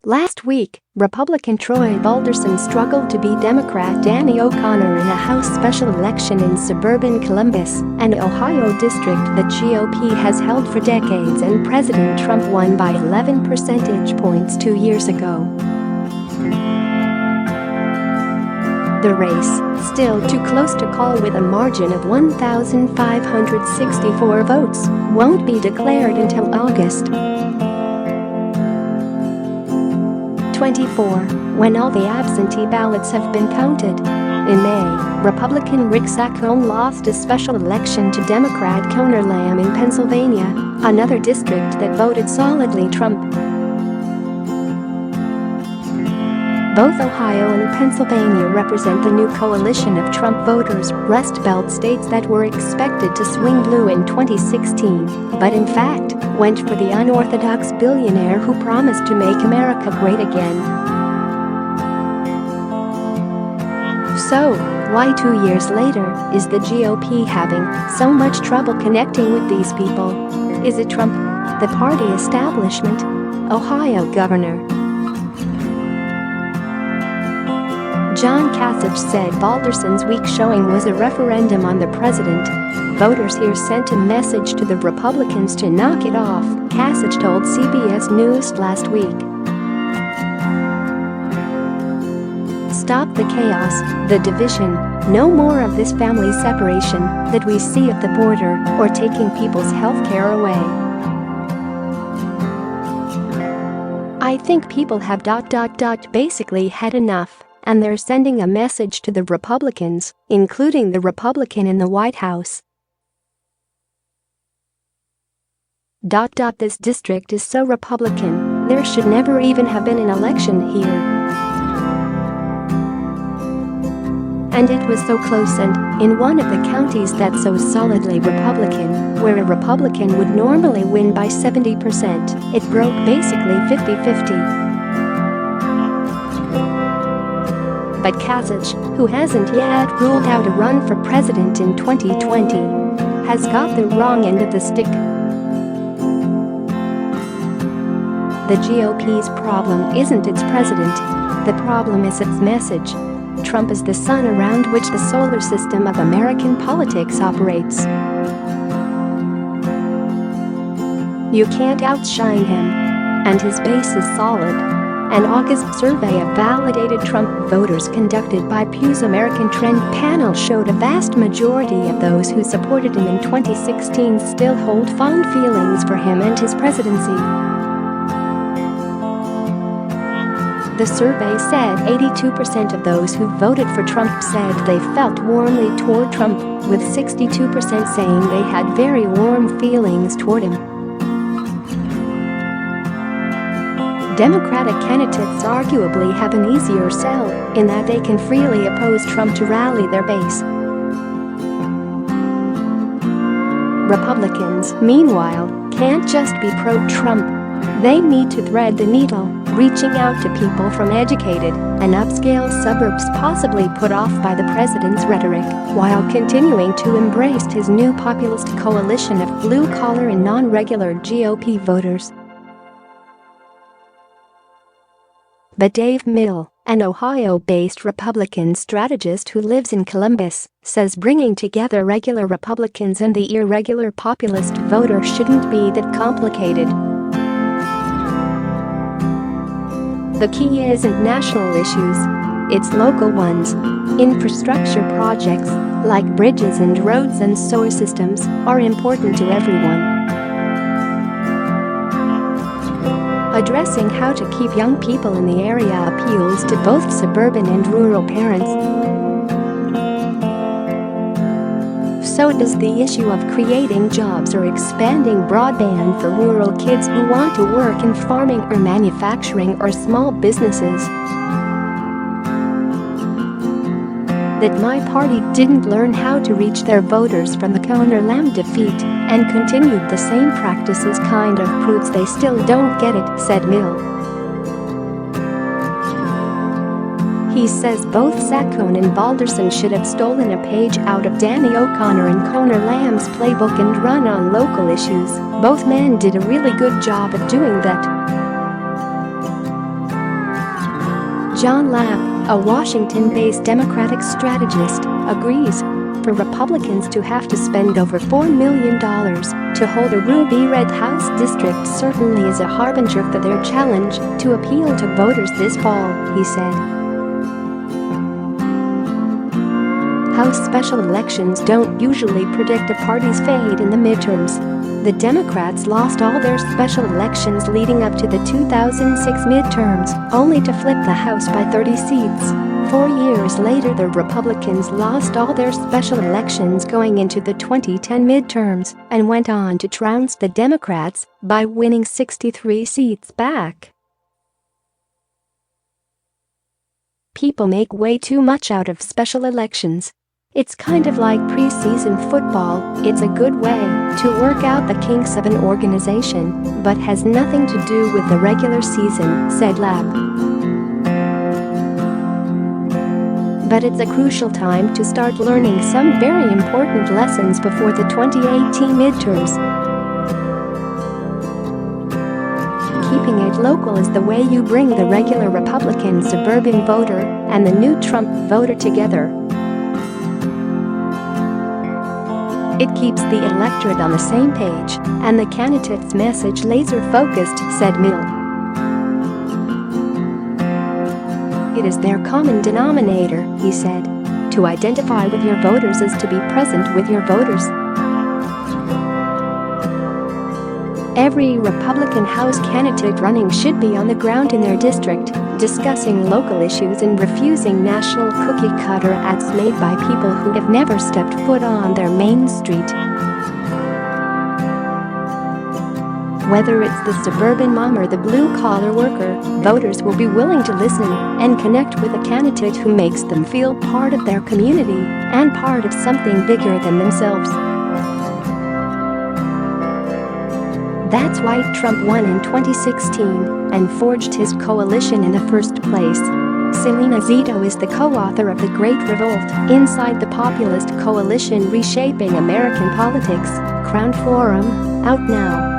Last week, Republican Troy Balderson struggled to beat Democrat Danny O'Connor in a House special election in suburban Columbus, an Ohio district that GOP has held for decades, and President Trump won by 11 percentage points 2 years ago. The race, still too close to call with a margin of 1,564 votes, won't be declared until August 24, when all the absentee ballots have been counted. In May, Republican Rick Saccone lost a special election to Democrat Conor Lamb in Pennsylvania, another district that voted solidly Trump. Both Ohio and Pennsylvania represent the new coalition of Trump voters, Rust Belt states that were expected to swing blue in 2016, but in fact, went for the unorthodox billionaire who promised to make America great again. So, why 2 years later is the GOP having so much trouble connecting with these people? Is it Trump, the party establishment? Ohio Governor John Kasich said Balderson's weak showing was a referendum on the president. Voters here sent a message to the Republicans to knock it off, Kasich told CBS News last week. Stop the chaos, the division, no more of this family separation that we see at the border or taking people's health care away. I think people have basically had enough. And they're sending a message to the Republicans, including the Republican in the White House. This district is so Republican, there should never even have been an election here. And it was so close, and in one of the counties that's so solidly Republican, where a Republican would normally win by 70%, it broke basically 50-50. But Kasich, who hasn't yet ruled out a run for president in 2020, has got the wrong end of the stick. The GOP's problem isn't its president. The problem is its message. Trump is the sun around which the solar system of American politics operates. You can't outshine him. And his base is solid. An August survey of validated Trump voters conducted by Pew's American Trend panel showed a vast majority of those who supported him in 2016 still hold fond feelings for him and his presidency. The survey said 82% of those who voted for Trump said they felt warmly toward Trump, with 62% saying they had very warm feelings toward him. Democratic candidates arguably have an easier sell, in that they can freely oppose Trump to rally their base. Republicans, meanwhile, can't just be pro-Trump. They need to thread the needle, reaching out to people from educated and upscale suburbs possibly put off by the president's rhetoric, while continuing to embrace his new populist coalition of blue-collar and non-regular GOP voters. But Dave Myhal, an Ohio-based Republican strategist who lives in Columbus, says bringing together regular Republicans and the irregular populist voter shouldn't be that complicated. The key isn't national issues, it's local ones. Infrastructure projects, like bridges and roads and sewer systems, are important to everyone. Addressing how to keep young people in the area appeals to both suburban and rural parents. So does the issue of creating jobs or expanding broadband for rural kids who want to work in farming or manufacturing or small businesses. That my party didn't learn how to reach their voters from the Conor Lamb defeat and continued the same practices kind of proves they still don't get it, said Myhal. He says both Saccone and Balderson should have stolen a page out of Danny O'Connor and Conor Lamb's playbook and run on local issues. Both men did a really good job at doing that. John Lapp, a Washington-based Democratic strategist, agrees. For Republicans to have to spend over $4 million to hold a ruby-red House district certainly is a harbinger for their challenge to appeal to voters this fall, he said. House special elections don't usually predict a party's fate in the midterms. The Democrats lost all their special elections leading up to the 2006 midterms, only to flip the House by 30 seats. 4 years later, the Republicans lost all their special elections going into the 2010 midterms and went on to trounce the Democrats by winning 63 seats back. People make way too much out of special elections. It's kind of like preseason football. It's a good way to work out the kinks of an organization, but has nothing to do with the regular season, said Lapp. But it's a crucial time to start learning some very important lessons before the 2018 midterms. Keeping it local is the way you bring the regular Republican suburban voter and the new Trump voter together. It keeps the electorate on the same page and the candidate's message laser-focused, said Myhal. It is their common denominator, he said. To identify with your voters is to be present with your voters. Every Republican House candidate running should be on the ground in their district, discussing local issues and refusing national cookie-cutter ads made by people who have never stepped foot on their main street. Whether it's the suburban mom or the blue-collar worker, voters will be willing to listen and connect with a candidate who makes them feel part of their community and part of something bigger than themselves. That's why Trump won in 2016 and forged his coalition in the first place. Selena Zito is the co-author of The Great Revolt, Inside the Populist Coalition Reshaping American Politics, Crown Forum, out now.